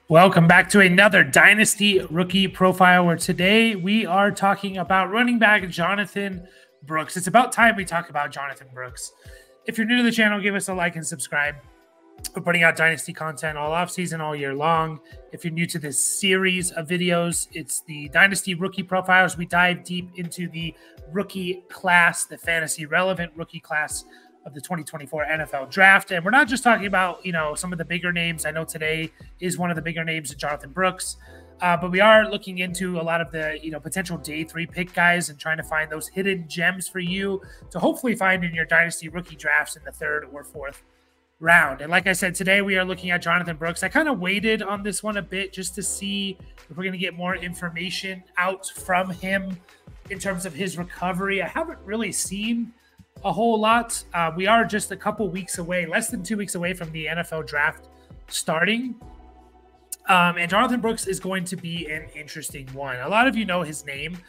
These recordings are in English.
Welcome back to another Dynasty Rookie Profile, where today we are talking about running back Jonathon Brooks. It's about time we talk about Jonathon Brooks. If you're new to the channel, give us a like and subscribe. We're putting out Dynasty content all off-season, all year long. If you're new to this series of videos, it's the Dynasty Rookie Profiles. We dive deep into the rookie class, the fantasy relevant rookie class of the 2024 NFL draft. And we're not just talking about, some of the bigger names. I know today is one of the bigger names, Jonathon Brooks, but we are looking into a lot of the, potential day 3 pick guys and trying to find those hidden gems for you to hopefully find in your Dynasty rookie drafts in the 3rd or 4th round. And like I said, today we are looking at Jonathon Brooks. I kind of waited on this one a bit just to see if we're going to get more information out from him in terms of his recovery. I haven't really seen a whole lot. We are just a couple weeks away, less than 2 weeks away from the NFL draft starting. And Jonathon Brooks is going to be an interesting one. A lot of you know his name.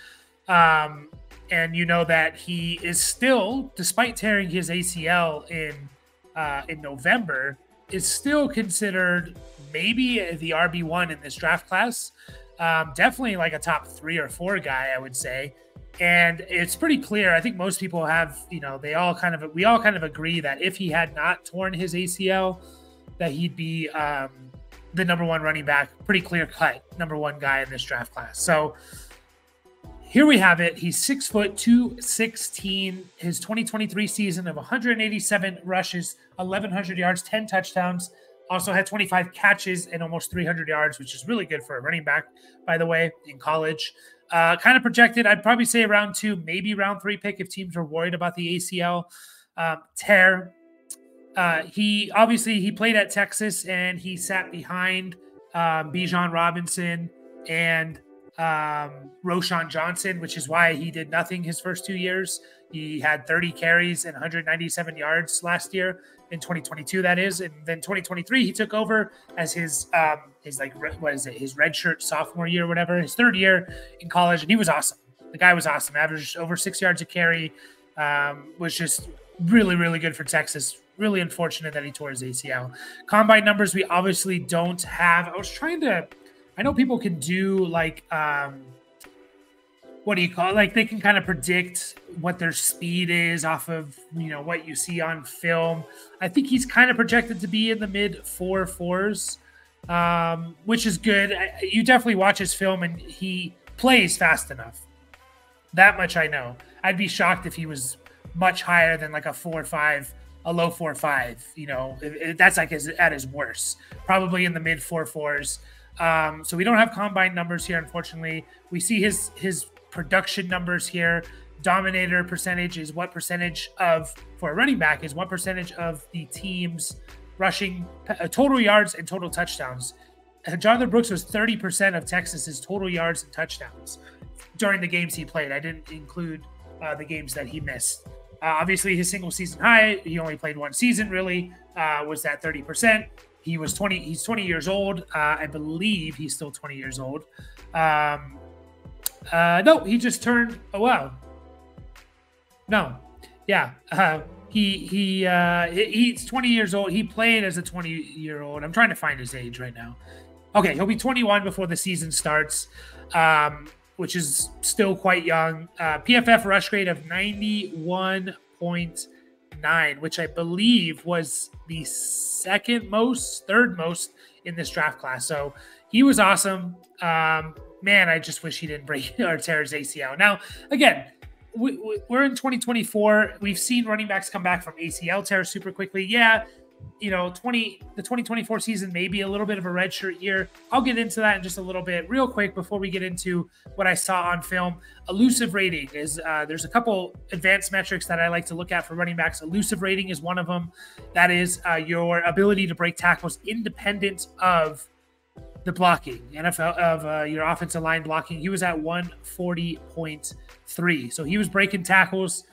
And you know that he is still, despite tearing his ACL in November, is still considered maybe the RB1 in this draft class. Definitely like a top 3 or 4 guy, I would say. And it's pretty clear. I think most people have, we all kind of agree that if he had not torn his ACL, that he'd be the number 1 running back, pretty clear cut number 1 guy in this draft class. So here we have it. He's 6 foot 216. His 2023 season of 187 rushes, 1,100 yards, 10 touchdowns. Also had 25 catches and almost 300 yards, which is really good for a running back, by the way, in college. Kind of projected, I'd probably say round 2, maybe round 3 pick if teams are worried about the ACL tear. He played at Texas and he sat behind Bijan Robinson and Roschon Johnson, which is why he did nothing his first 2 years. He had 30 carries and 197 yards last year in 2022, that is. And then 2023, he took over as his redshirt sophomore year, or whatever, his 3rd year in college. And he was awesome. The guy was awesome. Averaged over 6 yards a carry, was just really, really good for Texas. Really unfortunate that he tore his ACL. Combine numbers, we obviously don't have. I know people can do they can kind of predict what their speed is off of, what you see on film. I think he's kind of projected to be in the mid 4.4s, which is good. You definitely watch his film and he plays fast enough. That much I know. I'd be shocked if he was much higher than like a 4.5, a low 4.5. That's like at his worst. Probably in the mid 4.4s. So we don't have combine numbers here, unfortunately. We see his production numbers here. Dominator percentage is what percentage for a running back is what percentage of the team's rushing total yards and total touchdowns. Jonathon Brooks was 30% of Texas's total yards and touchdowns during the games he played. I didn't include the games that he missed. Obviously, his single season high, he only played 1 season really, was that 30%. He's 20 years old. I believe he's still 20 years old. No, he just turned. Oh, wow. No. Yeah. He's 20 years old. He played as a 20-year-old. I'm trying to find his age right now. Okay. He'll be 21 before the season starts, which is still quite young. PFF rush rate of 91.9, which I believe was the third most in this draft class. So he was awesome. Man, I just wish he didn't break or tear his ACL. Now, again, we're in 2024. We've seen running backs come back from ACL tears super quickly. Yeah, the 2024 season may be a little bit of a redshirt year. I'll get into that in just a little bit. Real quick, before we get into what I saw on film, elusive rating is there's a couple advanced metrics that I like to look at for running backs. Elusive rating is one of them. That is your ability to break tackles independent of the blocking, of your offensive line blocking. He was at 140.3. So he was breaking tackles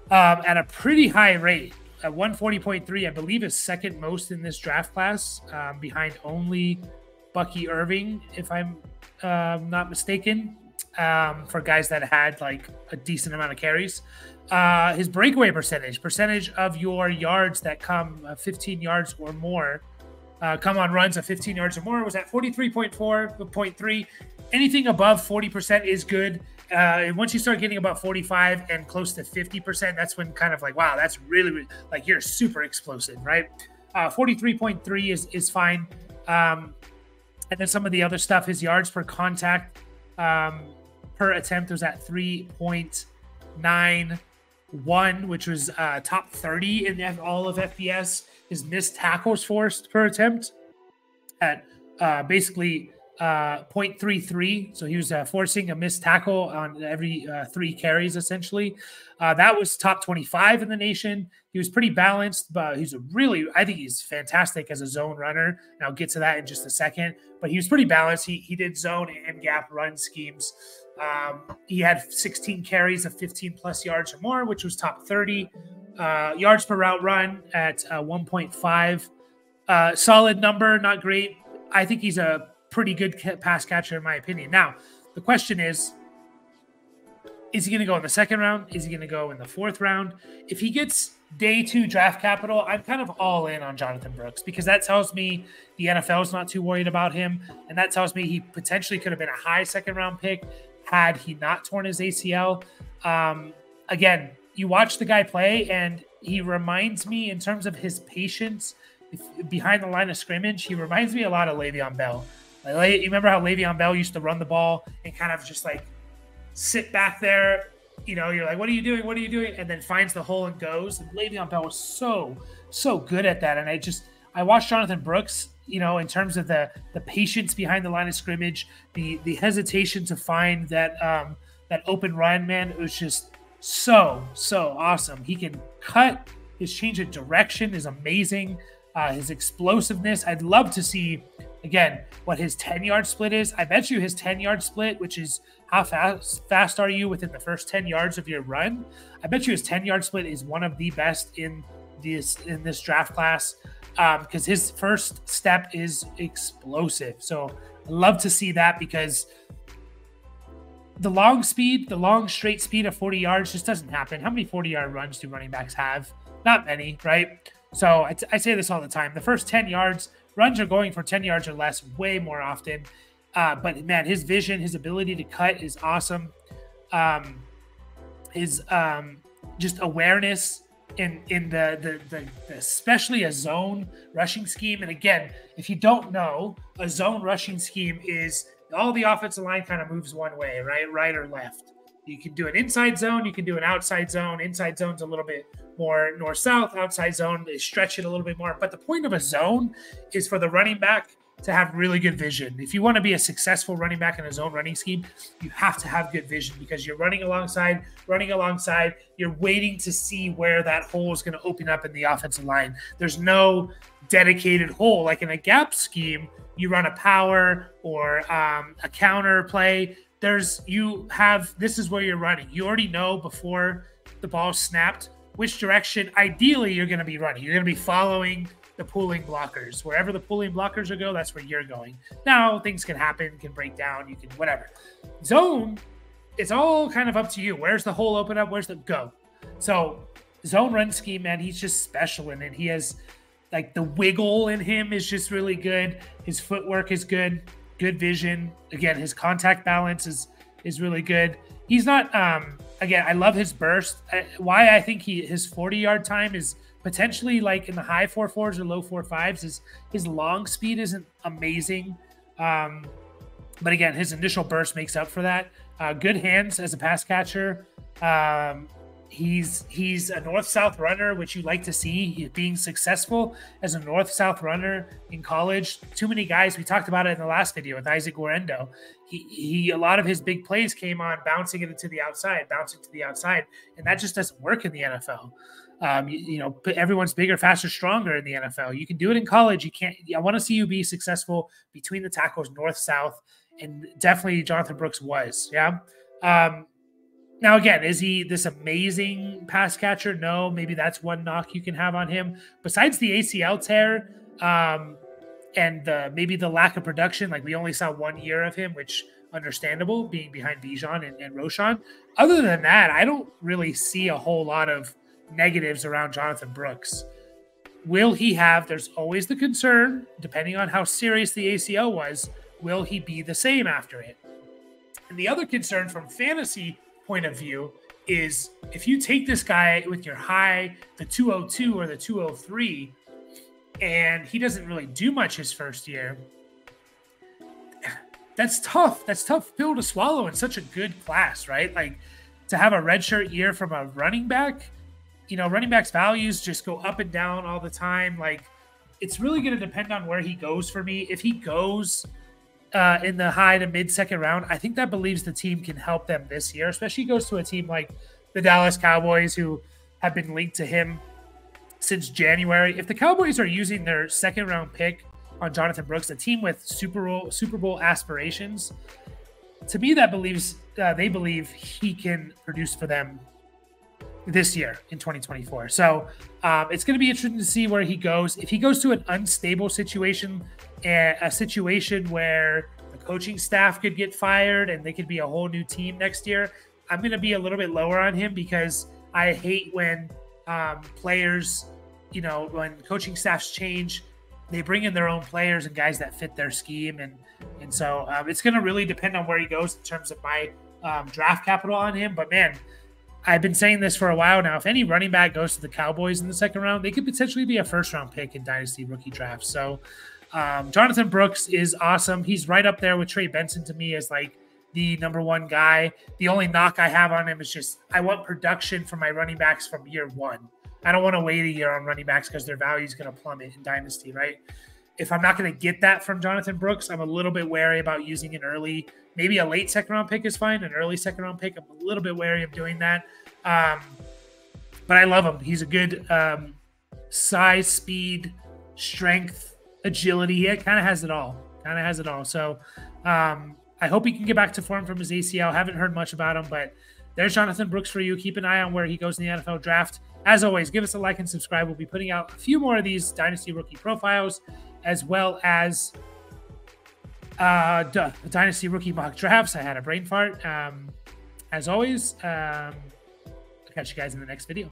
at a pretty high rate. At 140.3, I believe is second most in this draft class, behind only Bucky Irving, if I'm not mistaken, for guys that had like a decent amount of carries. His breakaway percentage of your yards that come 15 yards or more come on runs of 15 yards or more was at 43.4.3. Anything above 40% is good. And once you start getting about 45 and close to 50%, that's when kind of like, wow, that's really like you're super explosive, right? 43.3 is fine. And then some of the other stuff, his yards per contact per attempt was at 3.91, which was top 30 in all of FBS. His missed tackles forced per attempt at basically 0.33. So he was forcing a missed tackle on every 3 carries, essentially. That was top 25 in the nation. He was pretty balanced, but he's I think he's fantastic as a zone runner. And I'll get to that in just a second. But he was pretty balanced. He did zone and gap run schemes. He had 16 carries of 15 plus yards or more, which was top 30. Yards per route run at 1.5. Solid number, not great. I think he's a pretty good pass catcher in my opinion. Now, the question is he going to go in the 2nd round? Is he going to go in the 4th round? If he gets day 2 draft capital, I'm kind of all in on Jonathon Brooks because that tells me the NFL is not too worried about him. And that tells me he potentially could have been a high 2nd round pick had he not torn his ACL. Again, you watch the guy play and he reminds me in terms of his patience behind the line of scrimmage. He reminds me a lot of Le'Veon Bell. You remember how Le'Veon Bell used to run the ball and kind of just like sit back there, you're like, what are you doing? What are you doing? And then finds the hole and goes. And Le'Veon Bell was so good at that. And I watched Jonathon Brooks, in terms of the patience behind the line of scrimmage, the hesitation to find that open run, man. It was just so awesome. He can cut. His change of direction is amazing. His explosiveness. I'd love to see, again, what his 10-yard split is. I bet you his 10-yard split, which is how fast are you within the first 10 yards of your run. I bet you his 10-yard split is one of the best in this draft class because his first step is explosive. So I love to see that because the long straight speed of 40 yards just doesn't happen. How many 40-yard runs do running backs have? Not many, right? So I say this all the time. The first 10 yards, runs are going for 10 yards or less way more often. But, man, his vision, his ability to cut is awesome. His just awareness in the especially a zone rushing scheme. And, again, if you don't know, a zone rushing scheme is all the offensive line kind of moves one way, right or left. You can do an inside zone. You can do an outside zone. Inside zone's a little bit more north-south. Outside zone, they stretch it a little bit more. But the point of a zone is for the running back to have really good vision. If you want to be a successful running back in a zone running scheme, you have to have good vision because you're running alongside, you're waiting to see where that hole is going to open up in the offensive line. There's no dedicated hole. Like in a gap scheme, you run a power or a counter play. This is where you're running. You already know before the ball snapped which direction ideally you're going to be running. You're going to be following the pulling blockers. Wherever the pulling blockers go, that's where you're going. Now, things can happen, can break down, you can whatever. Zone, it's all kind of up to you. Where's the hole open up? Where's the go? So zone run scheme, man, he's just special in it. He has like the wiggle in him is just really good. His footwork is good. Good vision. Again, his contact balance is really good. He's not, again, I love his burst. Why I think his 40-yard time is potentially like in the high 4.4s or low 4.5s is his long speed isn't amazing. But again, his initial burst makes up for that. Good hands as a pass catcher. He's a north-south runner, which you like to see. He's being successful as a north-south runner in college. Too many guys, we talked about it in the last video with Isaac Guarendo. A lot of his big plays came on bouncing to the outside, and that just doesn't work in the NFL. Everyone's bigger, faster, stronger in the NFL. You can do it in college. You can't. I want to see you be successful between the tackles, north-south, and definitely Jonathon Brooks was. Yeah. Now, again, is he this amazing pass catcher? No, maybe that's one knock you can have on him. Besides the ACL tear and maybe the lack of production, like we only saw 1 year of him, which understandable, being behind Bijan and Roshan. Other than that, I don't really see a whole lot of negatives around Jonathon Brooks. will he have, there's always the concern, depending on how serious the ACL was, will he be the same after it? And the other concern from fantasy point of view is if you take this guy with your high, the 202 or the 203, and he doesn't really do much his first year, that's tough. That's tough pill to swallow in such a good class, right? Like to have a redshirt year from a running back, running backs' values just go up and down all the time. Like it's really going to depend on where he goes for me. If he goes in the high to mid second round, I think that believes the team can help them this year, especially goes to a team like the Dallas Cowboys who have been linked to him since January. If the Cowboys are using their second round pick on Jonathon Brooks, a team with Super Bowl aspirations, to me that believes they believe he can produce for them this year in 2024. So it's going to be interesting to see where he goes. If he goes to an unstable situation, a situation where the coaching staff could get fired and they could be a whole new team next year, I'm going to be a little bit lower on him because I hate when players, when coaching staffs change, they bring in their own players and guys that fit their scheme. And so it's going to really depend on where he goes in terms of my draft capital on him. But man, I've been saying this for a while now. If any running back goes to the Cowboys in the second round, they could potentially be a first-round pick in dynasty rookie drafts. So Jonathon Brooks is awesome. He's right up there with Trey Benson to me as like the number one guy. The only knock I have on him is just I want production from my running backs from year one. I don't want to wait a year on running backs because their value is going to plummet in dynasty, right? If I'm not going to get that from Jonathon Brooks, I'm a little bit wary about using an early, maybe a late second round pick is fine. An early second round pick, I'm a little bit wary of doing that. But I love him. He's a good size, speed, strength, agility. He kind of has it all. So I hope he can get back to form from his ACL. Haven't heard much about him, but there's Jonathon Brooks for you. Keep an eye on where he goes in the NFL draft. As always, give us a like and subscribe. We'll be putting out a few more of these Dynasty Rookie profiles, as well as Dynasty Rookie mock drafts. I had a brain fart. As always, I'll catch you guys in the next video.